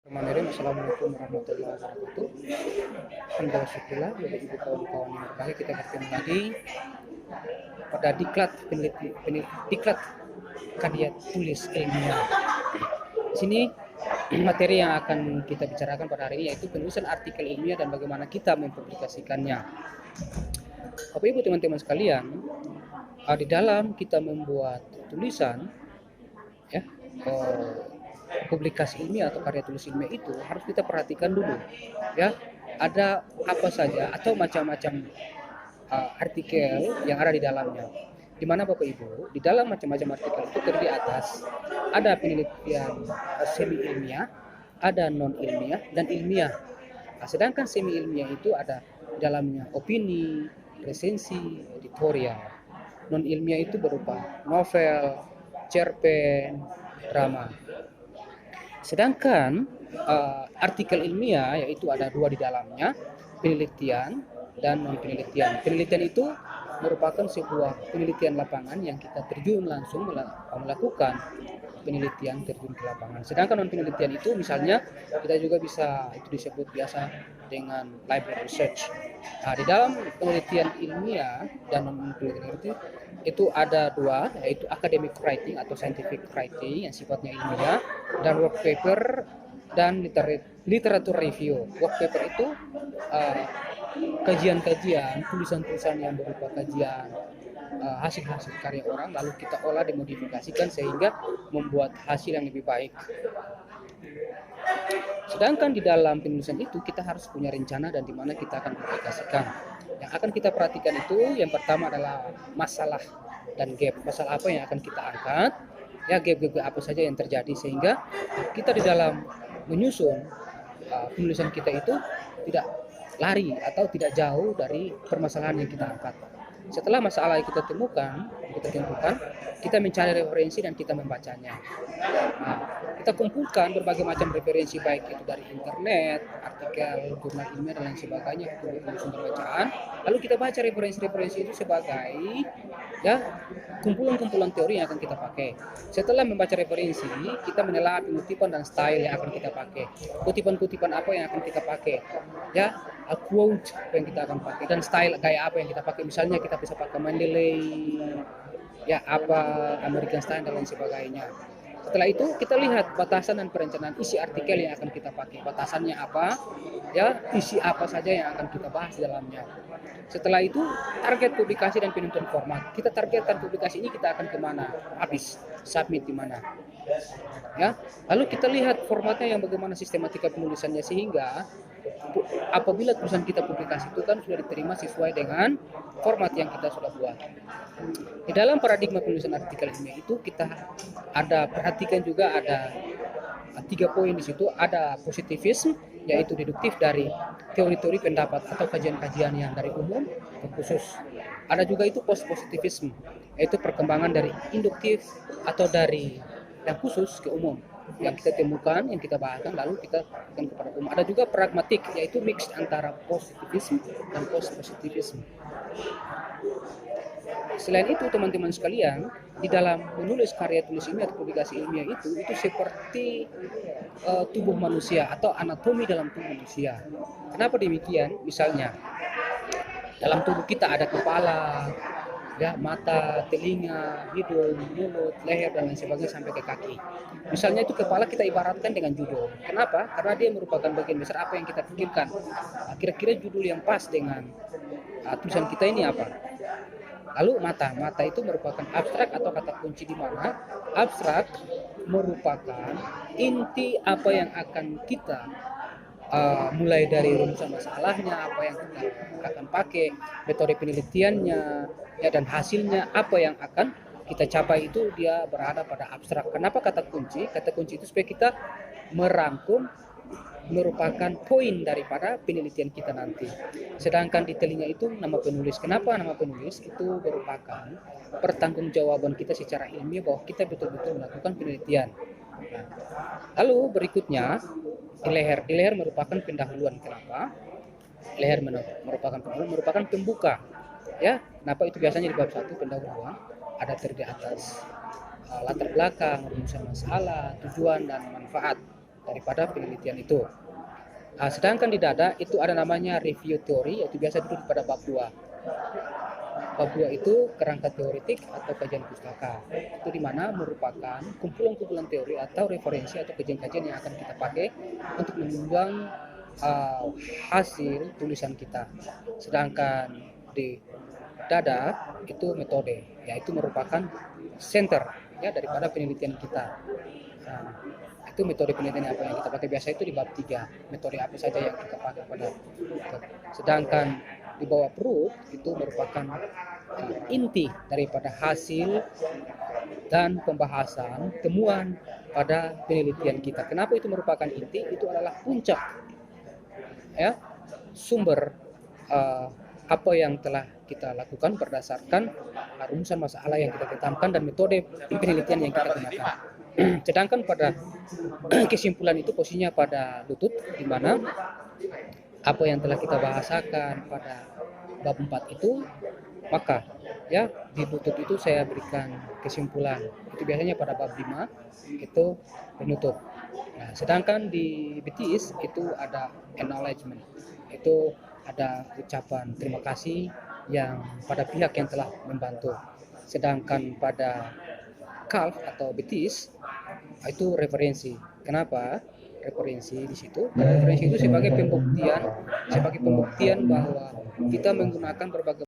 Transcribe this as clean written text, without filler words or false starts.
Bismillahirrahmanirrahim. Assalamualaikum warahmatullahi wabarakatuh. Alhamdulillah syukurlah Bapak Ibu kawan-kawan yang berbahagia, kita bertemu lagi pada diklat karya tulis ilmiah. Di sini materi yang akan kita bicarakan pada hari ini yaitu penulisan artikel ilmiah dan bagaimana kita mempublikasikannya. Bapak Ibu teman-teman sekalian, di dalam kita membuat tulisan ya, publikasi ilmiah atau karya tulis ilmiah itu harus kita perhatikan dulu ya, ada apa saja atau macam-macam artikel yang ada di dalamnya, di mana Bapak Ibu di dalam macam-macam artikel itu terdiri atas ada penelitian semi ilmiah, ada non ilmiah dan ilmiah. Sedangkan semi ilmiah itu ada di dalamnya opini, resensi, editorial. Non ilmiah itu berupa novel, cerpen, drama. Sedangkan artikel ilmiah yaitu ada dua di dalamnya, penelitian dan non penelitian. Penelitian itu merupakan sebuah penelitian lapangan yang kita terjun langsung melakukan penelitian terjun ke lapangan. Sedangkan non penelitian itu misalnya kita juga bisa itu disebut biasa dengan library research. Di dalam penelitian ilmiah dan non penelitian itu ada dua, yaitu academic writing atau scientific writing yang sifatnya ilmiah, dan work paper dan literatur review. Work paper itu kajian-kajian, tulisan-tulisan yang berupa kajian hasil-hasil karya orang, lalu kita olah dimodifikasikan sehingga membuat hasil yang lebih baik. Sedangkan di dalam penulisan itu kita harus punya rencana dan di mana kita akan publikasikan. Yang akan kita perhatikan itu yang pertama adalah masalah dan gap. Masalah apa yang akan kita angkat, ya gap-gap apa saja yang terjadi, sehingga kita di dalam menyusun penulisan kita itu tidak lari atau tidak jauh dari permasalahan yang kita angkat. Setelah masalah yang kita temukan, kita mencari referensi dan kita membacanya. Kita kumpulkan berbagai macam referensi, baik itu dari internet, artikel, jurnal ilmiah dan lain sebagainya, buku-buku sumber bacaan. Lalu kita baca referensi-referensi itu sebagai ya kumpulan-kumpulan teori yang akan kita pakai. Setelah membaca referensi, kita menelaah pengutipan dan style yang akan kita pakai. Kutipan-kutipan apa yang akan kita pakai? Ya, quote yang kita akan pakai dan style kayak apa yang kita pakai. Misalnya kita bisa pakai Mendeley, ya apa American Style dan lain sebagainya. Setelah itu kita lihat batasan dan perencanaan isi artikel yang akan kita pakai. Batasannya apa? Ya, isi apa saja yang akan kita bahas di dalamnya. Setelah itu target publikasi dan penentuan format. Kita targetkan publikasi ini kita akan kemana? Habis submit di mana? Ya, lalu kita lihat formatnya yang bagaimana sistematika penulisannya, sehingga apabila tulisan kita publikasi itu kan sudah diterima sesuai dengan format yang kita sudah buat. Di dalam paradigma penulisan artikel ilmiah itu kita ada perhatikan juga ada 3 poin di situ. Ada positivisme, yaitu deduktif dari teori-teori pendapat atau kajian-kajian yang dari umum ke khusus. Ada juga itu post positivisme, yaitu perkembangan dari induktif atau dari yang khusus ke umum, yang kita temukan, yang kita bahaskan, lalu kita berikan kepada umum. Ada juga pragmatik, yaitu mix antara positivisme dan post positivisme. Selain itu teman-teman sekalian, di dalam menulis karya tulis ilmiah atau publikasi ilmiah itu seperti tubuh manusia atau anatomi dalam tubuh manusia. Kenapa demikian? Misalnya dalam tubuh kita ada kepala, ya, mata, telinga, hidung, mulut, leher dan lain sebagainya sampai ke kaki. Misalnya itu kepala kita ibaratkan dengan judul. Kenapa? Karena dia merupakan bagian besar apa yang kita pikirkan. Kira-kira judul yang pas dengan tulisan kita ini apa? Lalu mata itu merupakan abstrak atau kata kunci, di mana abstrak merupakan inti apa yang akan kita mulai dari rumusan masalahnya, apa yang kita akan pakai, metode penelitiannya, ya, dan hasilnya apa yang akan kita capai, itu dia berada pada abstrak. Kenapa kata kunci? Kata kunci itu supaya kita merangkum, merupakan poin daripada penelitian kita nanti. Sedangkan di telinga itu nama penulis. Kenapa nama penulis? Itu merupakan pertanggungjawaban kita secara ilmiah bahwa kita betul-betul melakukan penelitian. Lalu berikutnya di leher. Di leher merupakan pendahuluan. Kenapa? Leher merupakan pembuka. Ya, kenapa itu biasanya di bab 1 pendahuluan ada terdiri atas latar belakang, rumusan masalah, tujuan dan manfaat. daripada penelitian itu. Sedangkan di dada itu ada namanya review teori, yaitu biasa duduk pada bab 2. Bab 2 itu kerangka teoretik atau kajian pustaka. Itu di mana merupakan kumpulan-kumpulan teori atau referensi atau kajian-kajian yang akan kita pakai untuk menimbang hasil tulisan kita. Sedangkan di dada itu metode, yaitu merupakan center ya daripada penelitian kita. Itu metode penelitian apa yang kita pakai biasa itu di bab 3, metode apa saja yang kita pakai pada. Sedangkan di bawah perut itu merupakan inti daripada hasil dan pembahasan temuan pada penelitian kita. Kenapa itu merupakan inti? Itu adalah puncak ya sumber apa yang telah kita lakukan berdasarkan rumusan masalah yang kita tetapkan dan metode penelitian yang kita gunakan. Sedangkan pada kesimpulan itu posisinya pada lutut, di mana apa yang telah kita bahasakan pada bab 4 itu, maka ya di lutut itu saya berikan kesimpulan. Itu biasanya pada bab 5 itu penutup. Nah, sedangkan di betis itu ada acknowledgement. Itu ada ucapan terima kasih yang pada pihak yang telah membantu. Sedangkan pada calf atau betis itu referensi. Kenapa? Referensi di situ. Referensi itu sebagai pembuktian bahwa kita menggunakan berbagai